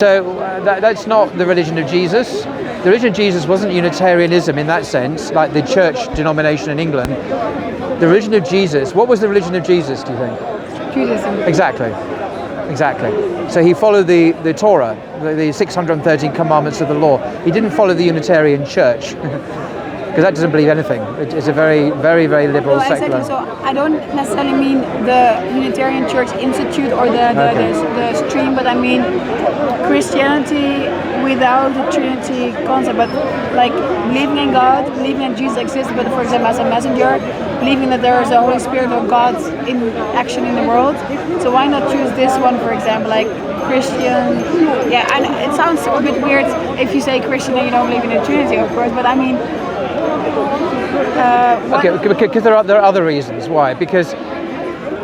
So that's not the religion of Jesus. The religion of Jesus wasn't Unitarianism in that sense, like the church denomination in England. The religion of Jesus, what was the religion of Jesus, do you think? Judaism. Exactly. So he followed the Torah, the 613 commandments of the law. He didn't follow the Unitarian church, because that doesn't believe anything. It's a very, very, very liberal secular. Exactly. So I don't necessarily mean the Unitarian Church Institute or the stream, but I mean Christianity without the Trinity concept, but like believing in God, believing that Jesus exists, but for example as a messenger, believing that there is a Holy Spirit of God in action in the world. So why not choose this one, for example, like Christian? Yeah, and it sounds a bit weird if you say Christian and you don't believe in the Trinity, of course, but I mean. Because there are other reasons why. Because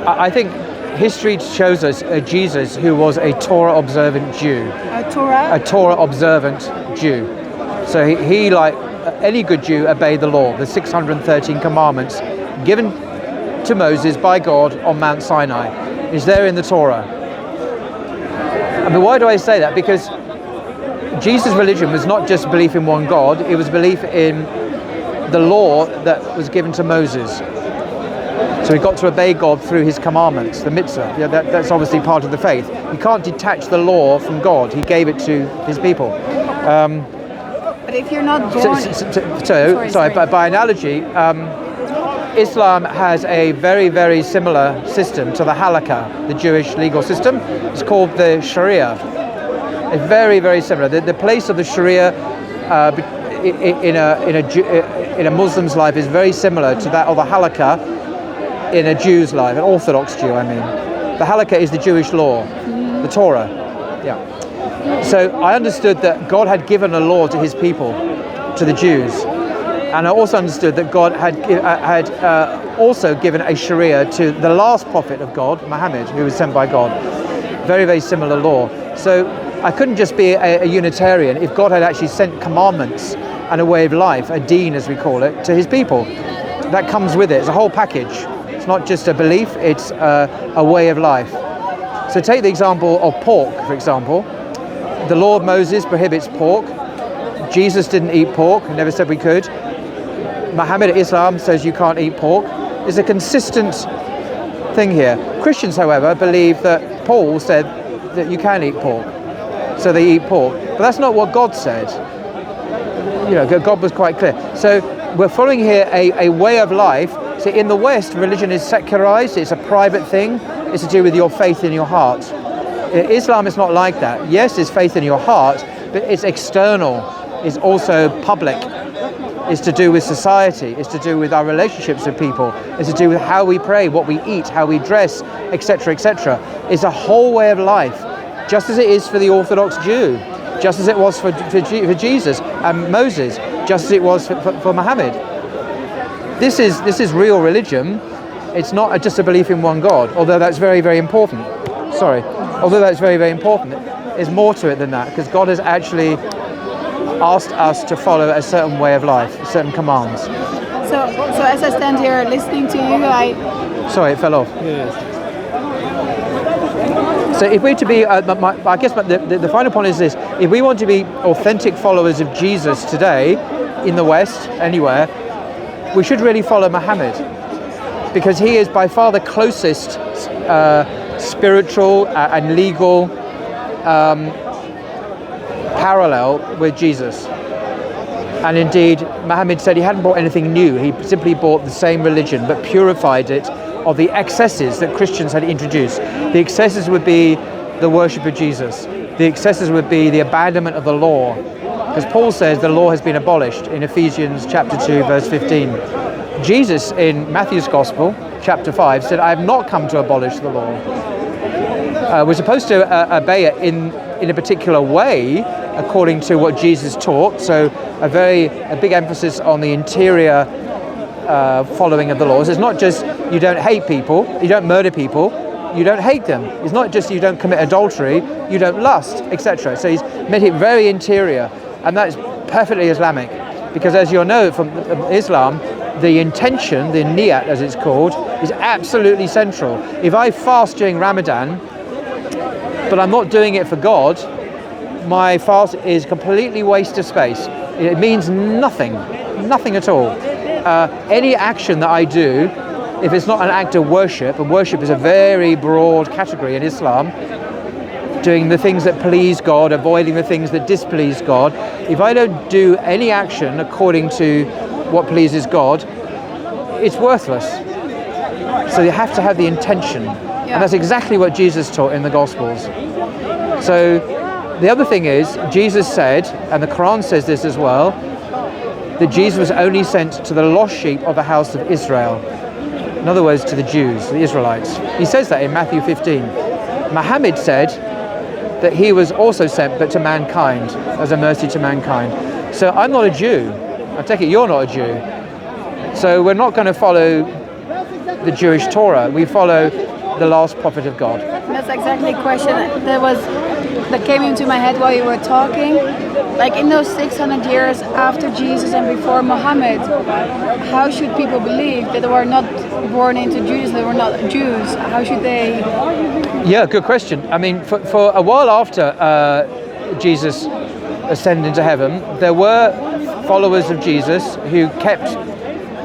I think history shows us a Jesus who was a Torah observant Jew. A Torah observant Jew. So he like any good Jew, obeyed the law, the 613 commandments given to Moses by God on Mount Sinai. Is there in the Torah. I mean, why do I say that? Because Jesus' religion was not just belief in one God, it was belief in the law that was given to Moses. So he got to obey God through his commandments, the mitzvah. Yeah, that's obviously part of the faith. You can't detach the law from God. He gave it to his people. But if you're not born... Sorry, by analogy, Islam has a very, very similar system to the halakha, the Jewish legal system. It's called the Sharia. It's very, very similar. The place of the Sharia in a Muslim's life is very similar to that of the halakha in a Jew's life, an Orthodox Jew, I mean. The halakha is the Jewish law, the Torah. Yeah. So I understood that God had given a law to his people, to the Jews. And I also understood that God had also given a Sharia to the last prophet of God, Muhammad, who was sent by God. Very, very similar law. So I couldn't just be a Unitarian if God had actually sent commandments and a way of life, a deen as we call it, to his people. That comes with it. It's a whole package. It's not just a belief, it's a way of life. So take the example of pork, for example. The law of Moses prohibits pork. Jesus didn't eat pork, never said we could. Muhammad, Islam, says you can't eat pork. There's a consistent thing here. Christians, however, believe that Paul said that you can eat pork. So they eat pork. But that's not what God said. You know, God was quite clear. So we're following here a way of life. So in the West, religion is secularized. It's a private thing. It's to do with your faith in your heart. In Islam is not like that. Yes, it's faith in your heart, but it's external. It's also public. It's to do with society. It's to do with our relationships with people. It's to do with how we pray, what we eat, how we dress, etc., etc. It's a whole way of life, just as it is for the Orthodox Jew, just as it was for Jesus and Moses, just as it was for Muhammad. This is real religion. It's not just a belief in one God, although that's very, very important. Although that's very, very important. There's more to it than that, because God has actually asked us to follow a certain way of life, certain commands. So as I stand here listening to you, Sorry, it fell off. Yes. So if we're to be, I guess the final point is this: if we want to be authentic followers of Jesus today, in the West, anywhere, we should really follow Muhammad, because he is by far the closest spiritual and legal parallel with Jesus. And indeed, Muhammad said he hadn't brought anything new. He simply brought the same religion, but purified it of the excesses that Christians had introduced. The excesses would be the worship of Jesus. The excesses would be the abandonment of the law. Because Paul says the law has been abolished in Ephesians chapter 2, verse 15. Jesus, in Matthew's Gospel, chapter 5, said, I have not come to abolish the law. We're supposed to obey it in a particular way, according to what Jesus taught. So a big emphasis on the interior following of the laws. It's not just you don't hate people, you don't murder people, you don't hate them. It's not just you don't commit adultery, you don't lust, etc. So he's made it very interior, and that's perfectly Islamic, because as you'll know from Islam, the intention, the niyat as it's called, is absolutely central. If I fast during Ramadan, but I'm not doing it for God, my fast is completely waste of space. It means nothing at all. Any action that I do, if it's not an act of worship, and worship is a very broad category in Islam, doing the things that please God, avoiding the things that displease God, if I don't do any action according to what pleases God, it's worthless. So you have to have the intention. And that's exactly what Jesus taught in the Gospels. So the other thing is, Jesus said, and the Quran says this as well, that Jesus was only sent to the lost sheep of the house of Israel. In other words, to the Jews, the Israelites. He says that in Matthew 15. Muhammad said that he was also sent, but to mankind, as a mercy to mankind. So I'm not a Jew. I take it you're not a Jew. So we're not going to follow the Jewish Torah. We follow the last prophet of God. That's exactly a question that came into my head while you were talking. Like in those 600 years after Jesus and before Muhammad, how should people believe that they were not born into Judaism, they were not Jews? How should they? Yeah, good question. I mean, for a while after Jesus ascended into heaven, there were followers of Jesus who kept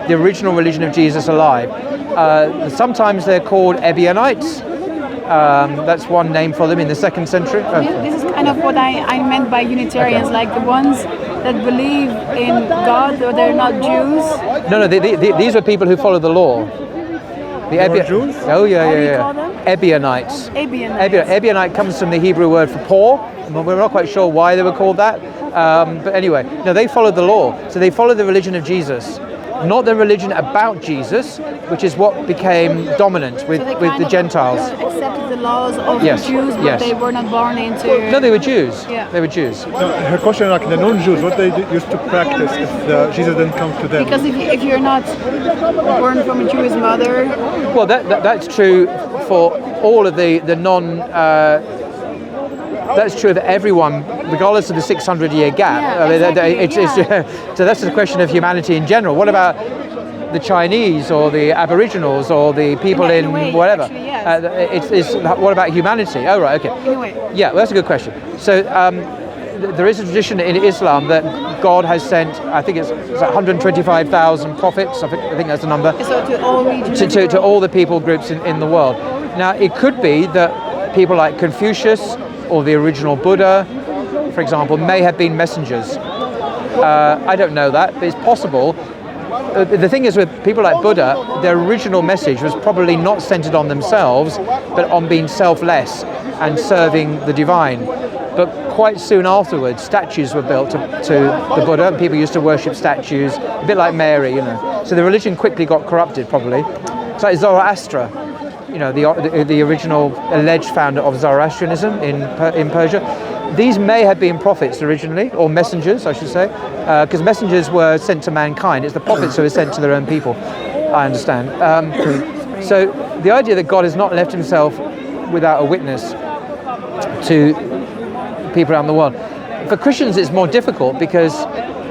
the original religion of Jesus alive. Sometimes they're called Ebionites. That's one name for them in the 2nd century. This is kind of what I meant by Unitarians, okay. Like the ones that believe in God, or they're not Jews. No, these are people who follow the law. The Jews? Oh yeah. How do you call them? Ebionites. Ebionites. Ebionite comes from the Hebrew word for poor. We're not quite sure why they were called that. But anyway, no, they followed the law. So they followed the religion of Jesus. Not the religion about Jesus, which is what became dominant with the Gentiles. Accepted the laws of the Jews, but they were not born into. No, they were Jews. Yeah. They were Jews. No, her question, like the non-Jews, what they used to practice if Jesus didn't come to them? Because if you're not born from a Jewish mother. Well, that's true for all of the non. That's true of everyone, regardless of the 600-year gap. Yeah, I mean, exactly, so that's a question of humanity in general. What about the Chinese or the Aboriginals or the people in whatever? Actually, yes. What about humanity? Oh, right, okay. Anyway. Yeah, well, that's a good question. So there is a tradition in Islam that God has sent, I think it's 125,000 prophets, I think that's the number. So to all regions. To all the people groups in the world. Now, it could be that people like Confucius or the original Buddha, for example, may have been messengers. I don't know that, but it's possible. The thing is, with people like Buddha, their original message was probably not centered on themselves, but on being selfless and serving the divine. But quite soon afterwards, statues were built to the Buddha, and people used to worship statues, a bit like Mary, you know. So the religion quickly got corrupted, probably. It's like Zoroaster. You know, the original alleged founder of Zoroastrianism in Persia. These may have been prophets originally, or messengers, I should say, because messengers were sent to mankind. It's the prophets who were sent to their own people, I understand. So the idea that God has not left himself without a witness to people around the world. For Christians, it's more difficult because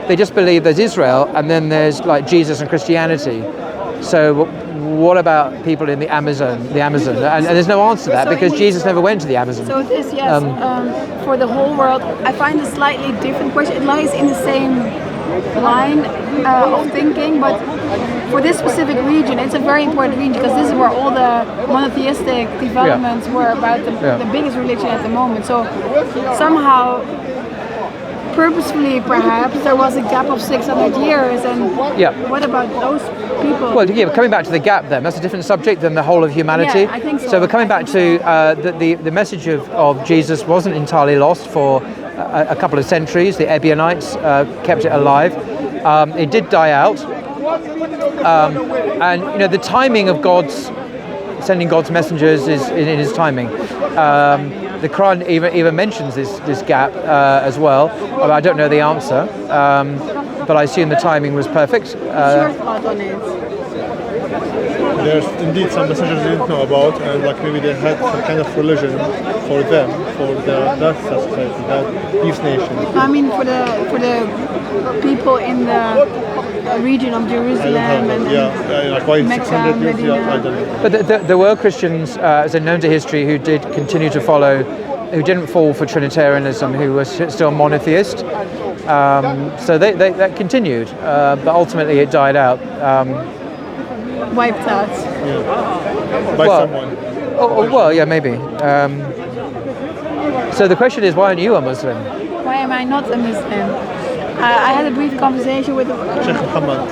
they just believe there's Israel and then there's like Jesus and Christianity. So what about people in the Amazon? And there's no answer to that because Jesus never went to the Amazon. So this, for the whole world, I find a slightly different question. It lies in the same line of thinking, but for this specific region, it's a very important region because this is where all the monotheistic developments were about the biggest religion at the moment. So somehow, purposefully perhaps, there was a gap of 600 years, and what about those people? Well, coming back to the gap then, that's a different subject than the whole of humanity. Yeah, I think so. So we're coming back to the message of Jesus wasn't entirely lost for a couple of centuries. The Ebionites kept it alive. It did die out. And you know, the timing of sending God's messengers is in his timing. The Quran even mentions this gap as well. I don't know the answer, but I assume the timing was perfect. What's your thought on it? There's indeed some messages they didn't know about, and like maybe they had some kind of religion for them, for that society, these nations. I mean, for the people in the region of Jerusalem and like why Mecca, 600 years? Medina. I don't know. But there were Christians, as are known to history, who did continue to follow who didn't fall for Trinitarianism, who was still monotheist. So that continued, but ultimately it died out. Wiped out. Yeah. By Well, someone. Well, yeah, maybe. So the question is, why aren't you a Muslim? Why am I not a Muslim? I had a brief conversation with Sheikh Muhammad.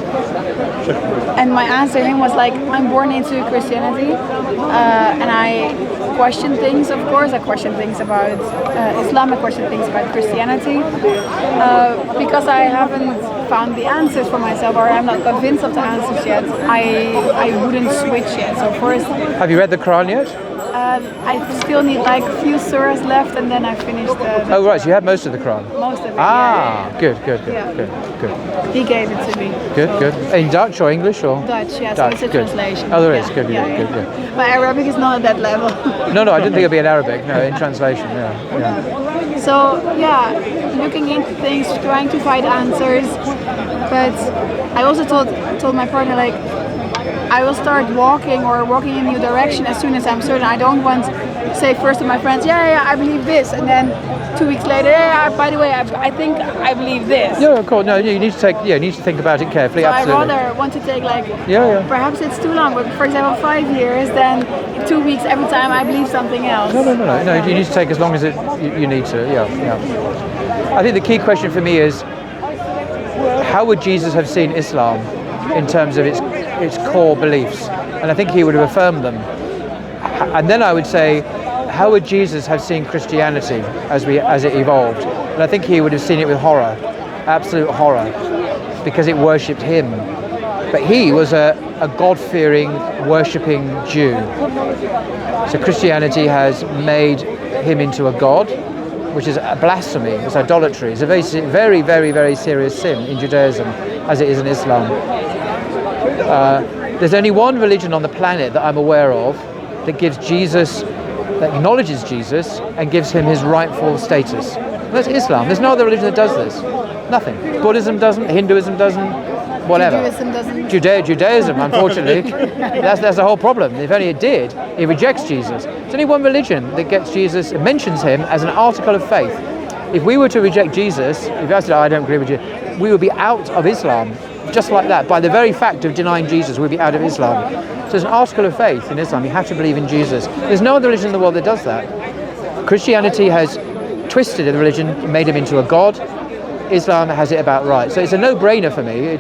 Sheikh. and my answer to him was like, I'm born into Christianity, and I question things, of course. I question things about Islam, I question things about Christianity, because I haven't found the answers for myself, or I'm not convinced of the answers yet. I wouldn't switch yet. So first, Have you read the Quran yet? I still need like a few surahs left, and then I finish the Oh, right, so you have most of the Quran. most of it. Ah, yeah. good. Yeah. Good. He gave it to me. Good. In Dutch or English or? Dutch, yeah, Dutch, so it's a good. translation. Oh, there is. Yeah, Good. yeah. My Arabic is not at that level. No, I didn't think it'd be in Arabic. No, in translation. Yeah. So, yeah, looking into things, trying to find answers. But I also told my partner, like, I will start walking in a new direction as soon as I'm certain. I don't want to say first to my friends, yeah, I believe this, and then 2 weeks later, by the way, I think I believe this. Yeah, of course. No, you need to think about it carefully. So Absolutely. I rather want to take like, Yeah. perhaps it's too long, but for example 5 years, then 2 weeks every time I believe something else. No. You need to take as long as you need to. Yeah. I think the key question for me is, how would Jesus have seen Islam in terms of its core beliefs? And I think he would have affirmed them. And then I would say, how would Jesus have seen Christianity as it evolved? And I think he would have seen it with horror, absolute horror, because it worshipped him. But he was a God-fearing, worshipping Jew. So Christianity has made him into a god, which is a blasphemy, it's idolatry. It's a very, very, very serious sin in Judaism, as it is in Islam. There's only one religion on the planet that I'm aware of that acknowledges Jesus and gives him his rightful status. That's Islam. There's no other religion that does this. Nothing. Buddhism doesn't, Hinduism doesn't, whatever. Judaism doesn't. Judaism, unfortunately, that's the whole problem. If only it did, it rejects Jesus. There's only one religion that gets Jesus, mentions him as an article of faith. If we were to reject Jesus, if I said, I don't agree with you, we would be out of Islam. Just like that, by the very fact of denying Jesus, we'd be out of Islam. So it's an article of faith in Islam. You have to believe in Jesus. There's no other religion in the world that does that. Christianity has twisted the religion, made him into a god. Islam has it about right. So it's a no-brainer for me.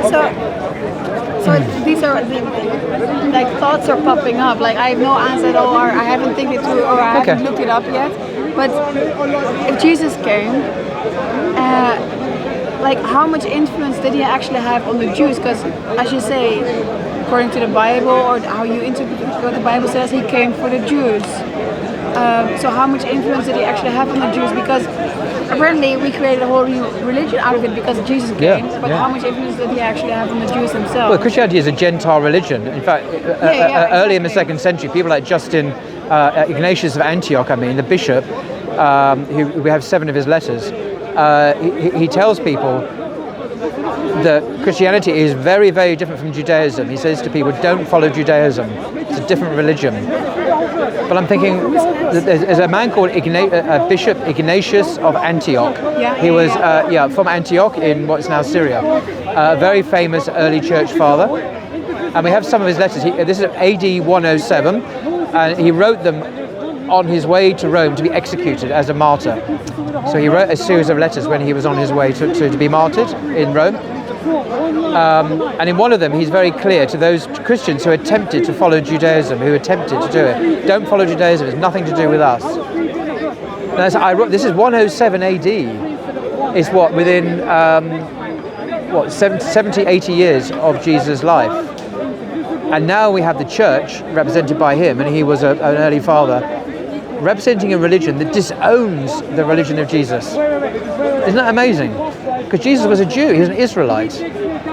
So these are like thoughts are popping up. Like I have no answer at all, or I haven't think it through, or I haven't looked it up yet. But if Jesus came, like how much influence did he actually have on the Jews? Because as you say, according to the Bible, or how you interpret what the Bible says, he came for the Jews. So how much influence did he actually have on the Jews? Because apparently we created a whole new religion out of it because Jesus came, but how much influence did he actually have on the Jews themselves? Well, Christianity is a Gentile religion. In fact, early in the 2nd century, people like Justin Ignatius of Antioch, the bishop, who we have 7 of his letters, he tells people that Christianity is very, very different from Judaism. He says to people, don't follow Judaism. It's a different religion. But I'm thinking, there's a man called Bishop Ignatius of Antioch. He was from Antioch in what's now Syria. A very famous early church father. And we have some of his letters. This is AD 107. And he wrote them on his way to Rome to be executed as a martyr. So he wrote a series of letters when he was on his way to be martyred in Rome. And in one of them, he's very clear to those Christians who attempted to follow Judaism, who attempted to do it. Don't follow Judaism, it's nothing to do with us. This is 107 AD. It's within 70, 80 years of Jesus' life. And now we have the church represented by him, and he was an early father, representing a religion that disowns the religion of Jesus. Isn't that amazing? Because Jesus was a Jew, he was an Israelite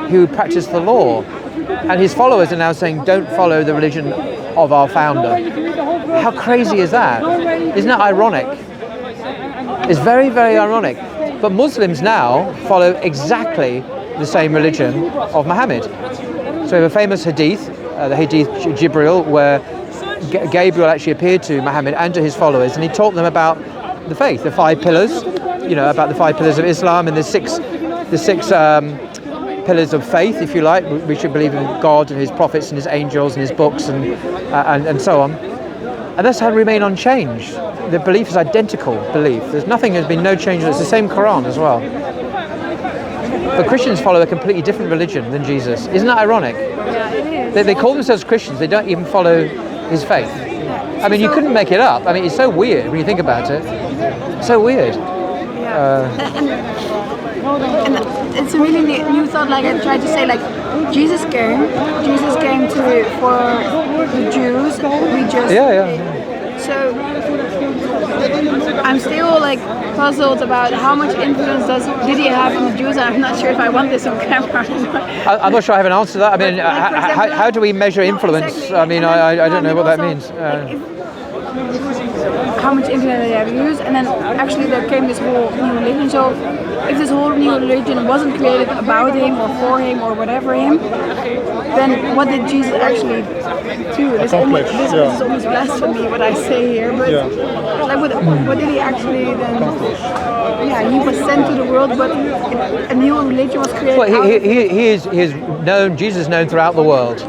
who practiced the law. And his followers are now saying, don't follow the religion of our founder. How crazy is that? Isn't that ironic? It's very, very ironic. But Muslims now follow exactly the same religion of Muhammad. So we have a famous hadith, the hadith Jibril, where Gabriel actually appeared to Muhammad and to his followers, and he taught them about the faith, the 5 pillars, about the 5 pillars of Islam, and the six pillars of faith, if you like. We should believe in God and his prophets and his angels and his books and so on. And that's how to remain unchanged. The belief is identical belief. There's been no change. It's the same Quran as well. But Christians follow a completely different religion than Jesus. Isn't that ironic? Yeah, it is. They call themselves Christians. They don't even follow his faith. I mean, you couldn't make it up. I mean, it's so weird when you think about it. So weird. And it's a really new thought. Like I tried to say, like Jesus came for the Jews. So I'm still like puzzled about how much influence did he have on the Jews. I'm not sure if I want this on camera. I'm not sure I have an answer to that. I mean, how do we measure influence? Exactly. I mean, I don't know what that means. How much influence they have used, and then actually there came this whole new religion. So if this whole new religion wasn't created about him or for him or whatever him, then what did Jesus actually do? This is almost blasphemy what I say here, but like what did he actually then? Yeah, he was sent to the world, but a new religion was created. Well, he is known. Jesus is known throughout the world,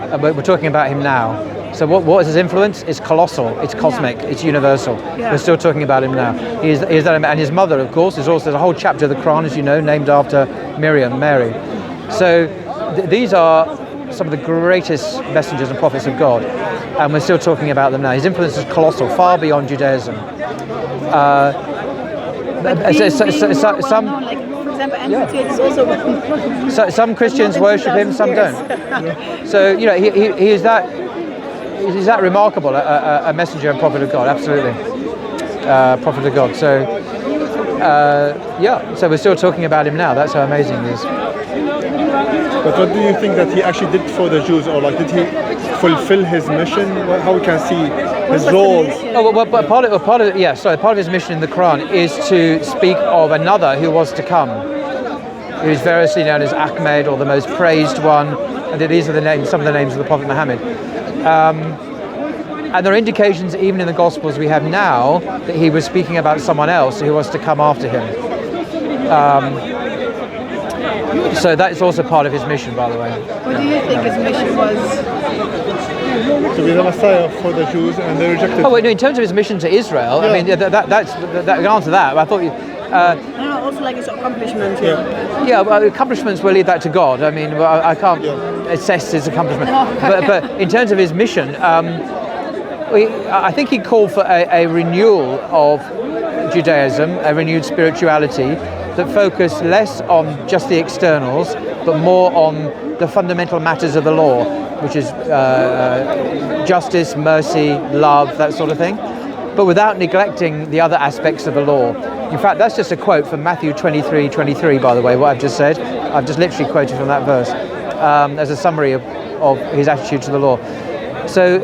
but we're talking about him now. So what is his influence? It's colossal, it's cosmic, it's universal. Yeah. We're still talking about him now. He is that, and his mother, of course, there's a whole chapter of the Quran, as you know, named after Mary. So these are some of the greatest messengers and prophets of God, and we're still talking about them now. His influence is colossal, far beyond Judaism. Some Christians worship him, some don't. So he is that. Is that remarkable? A messenger and prophet of God, absolutely. Prophet of God. So, so we're still talking about him now. That's how amazing he is. But what do you think that he actually did for the Jews, or like did he fulfill his mission? How we can see his role? Part of his mission in the Quran is to speak of another who was to come, who is variously known as Ahmed, or the most praised one. And these are some of the names of the Prophet Muhammad. And there are indications even in the Gospels we have now that he was speaking about someone else who was to come after him. So that is also part of his mission, by the way. What do you think his mission was? To be the Messiah for the Jews, and they rejected him. Oh, wait, no, in terms of his mission to Israel, I mean, that's answer that. I thought you... also like his accomplishments. Accomplishments, we'll leave that to God. I mean, I can't assess his accomplishment. But in terms of his mission, I think he called for a renewal of Judaism, a renewed spirituality that focused less on just the externals, but more on the fundamental matters of the law, which is justice, mercy, love, that sort of thing, but without neglecting the other aspects of the law. In fact, that's just a quote from Matthew 23:23, by the way, what I've just said. I've just literally quoted from that verse as a summary of his attitude to the law. So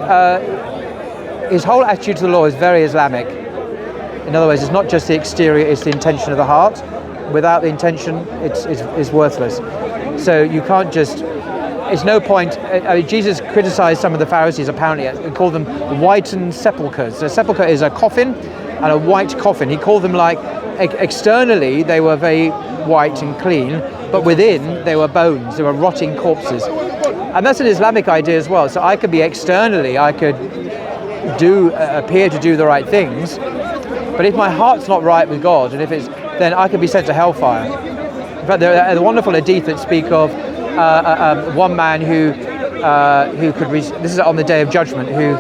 his whole attitude to the law is very Islamic. In other words, it's not just the exterior, it's the intention of the heart. Without the intention, it's worthless. So you can't just... It's no point... Jesus criticized some of the Pharisees, apparently. He called them whitened sepulchres. A sepulchre is a coffin, and a white coffin. He called them externally they were very white and clean, but within they were bones, they were rotting corpses. And that's an Islamic idea as well. So I could be externally, I could appear to do the right things, but if my heart's not right with God, and then I could be sent to hellfire. In fact, there are wonderful hadith that speak of one man who could, this is on the Day of Judgment, who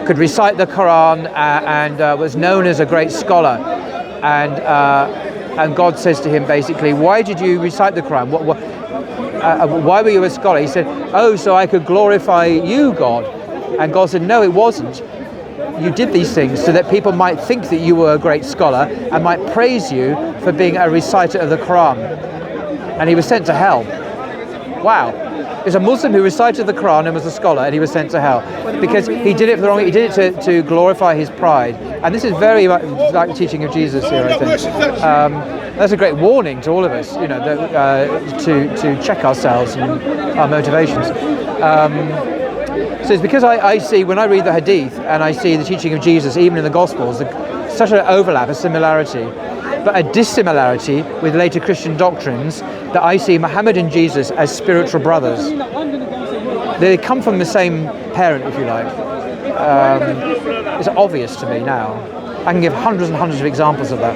could recite the Quran and was known as a great scholar, and God says to him basically, why did you recite the Quran? Why were you a scholar? He said, oh, so I could glorify you, God. And God said, no, it wasn't. You did these things so that people might think that you were a great scholar and might praise you for being a reciter of the Quran. And he was sent to hell. Wow. There's a Muslim who recited the Quran and was a scholar, and he was sent to hell because he did it for the wrong. He did it to glorify his pride, and this is very like the teaching of Jesus here. I think that's a great warning to all of us, to check ourselves and our motivations. So it's because I see, when I read the Hadith and I see the teaching of Jesus, even in the Gospels, such an overlap, a similarity, but a dissimilarity with later Christian doctrines, that I see Muhammad and Jesus as spiritual brothers. They come from the same parent, if you like. It's obvious to me now. I can give hundreds and hundreds of examples of that.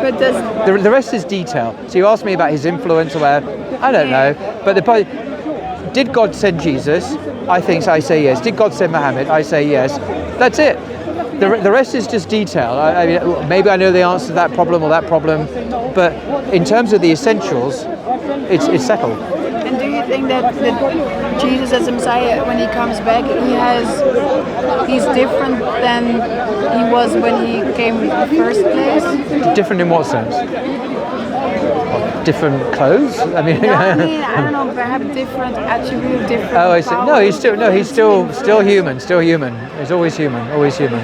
But does The rest is detail. So you asked me about his influence or whatever. I don't know. But did God send Jesus? I say yes. Did God send Muhammad? I say yes. That's it. The rest is just detail. I mean, maybe I know the answer to that problem or that problem, but in terms of the essentials, it's settled. And do you think that Jesus as a Messiah, when he comes back, he's different than he was when he came in the first place? Different in what sense? Different clothes? I mean, No, I mean, I don't know, perhaps different attribute, different. Oh, I see. No, he's powers. still human. Still human. He's always human. Always human.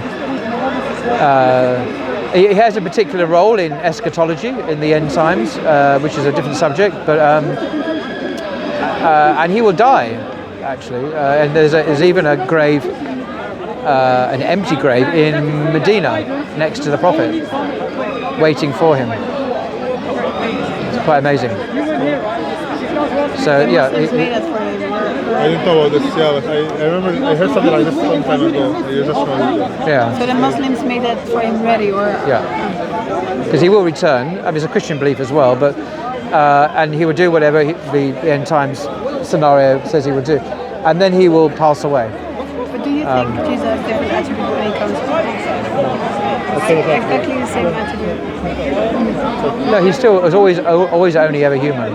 He has a particular role in eschatology in the end times, which is a different subject. But and he will die, actually. And there's even a grave, an empty grave in Medina next to the Prophet, waiting for him. It's quite amazing. So yeah. Muslims made that for him. I didn't know about this, yeah, but I remember I heard something like this a long time ago. You just know. Yeah. So the Muslims made that for him ready, or Yeah. Because he will return. I mean, it's a Christian belief as well, but and he will do whatever the end times scenario says he will do, and then he will pass away. But do you think Jesus has different attributes when he comes back? Exactly the same attribute. No, he still is always only ever human.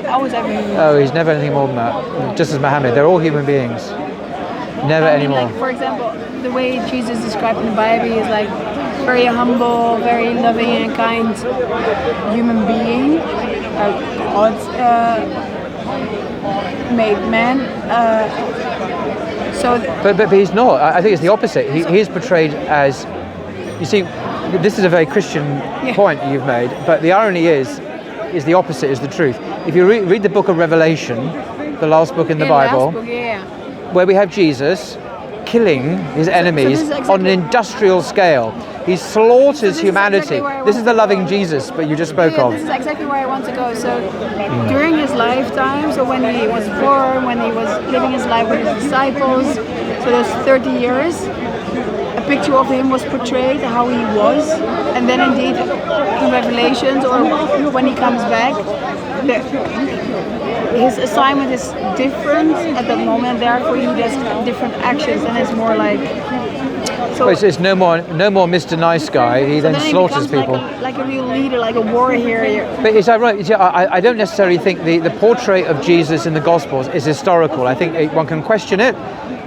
Always everything. Oh, he's never anything more than that. Just as Muhammad, they're all human beings. Never anymore. Like, for example, the way Jesus is described in the Bible is like very humble, very loving and kind human being, God made man. But he's not. I think it's the opposite. He is portrayed as, you see, this is a very Christian point you've made, but the irony is the opposite is the truth. If you read the book of Revelation, the last book in the Bible, where we have Jesus killing his enemies on an industrial scale. He slaughters humanity. This is the loving Jesus, but you just spoke of. This is exactly where I want to go. So during his lifetime, so when he was born, when he was living his life with his disciples, so those 30 years, a picture of him was portrayed, how he was. And then indeed, in Revelations, or when he comes back, his assignment is different at that moment, therefore he does different actions, and it's more like... So it's no more Mr. Nice Guy. He then slaughters people. Like a real leader, like a warrior. But is that right? I don't necessarily think the portrait of Jesus in the Gospels is historical. I think one can question it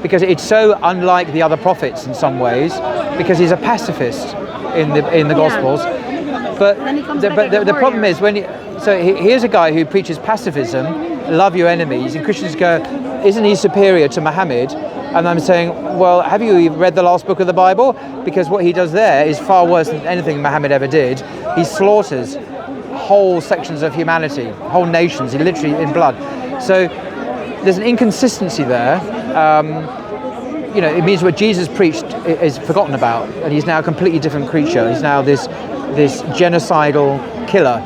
because it's so unlike the other prophets in some ways, because he's a pacifist in the Gospels. But the problem is here's a guy who preaches pacifism, love your enemies, and Christians go, isn't he superior to Muhammad? And I'm saying, well, have you read the last book of the Bible? Because what he does there is far worse than anything Muhammad ever did. He slaughters whole sections of humanity, whole nations, he literally in blood. So there's an inconsistency there. It means what Jesus preached is forgotten about, and he's now a completely different creature. He's now this genocidal killer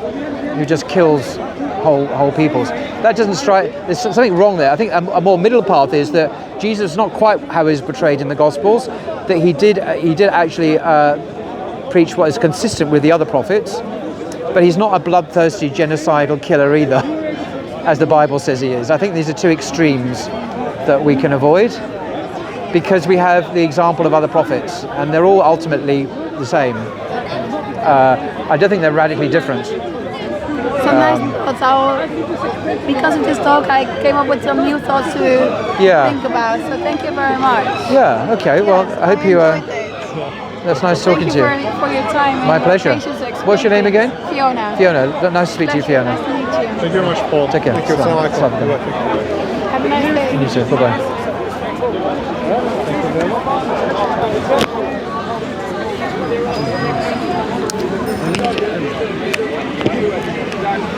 who just kills whole peoples. That doesn't strike. There's something wrong there. I think a more middle path is that Jesus is not quite how he's portrayed in the Gospels. That he did actually preach what is consistent with the other prophets, but he's not a bloodthirsty genocidal killer either, as the Bible says he is. I think these are two extremes that we can avoid, because we have the example of other prophets, and they're all ultimately the same. I don't think they're radically different. Because of this talk, I came up with some new thoughts to think about. So thank you very much. Yeah. Okay. Well, I hope you. That's nice talking to you. Thank you for your time. My pleasure. What's your name again? Fiona. Fiona. Nice to speak to you, Fiona. Nice to meet you. Thank you very much, Paul. Take care. Thank you. Have a nice day. You too. Bye-bye. Thank you very much.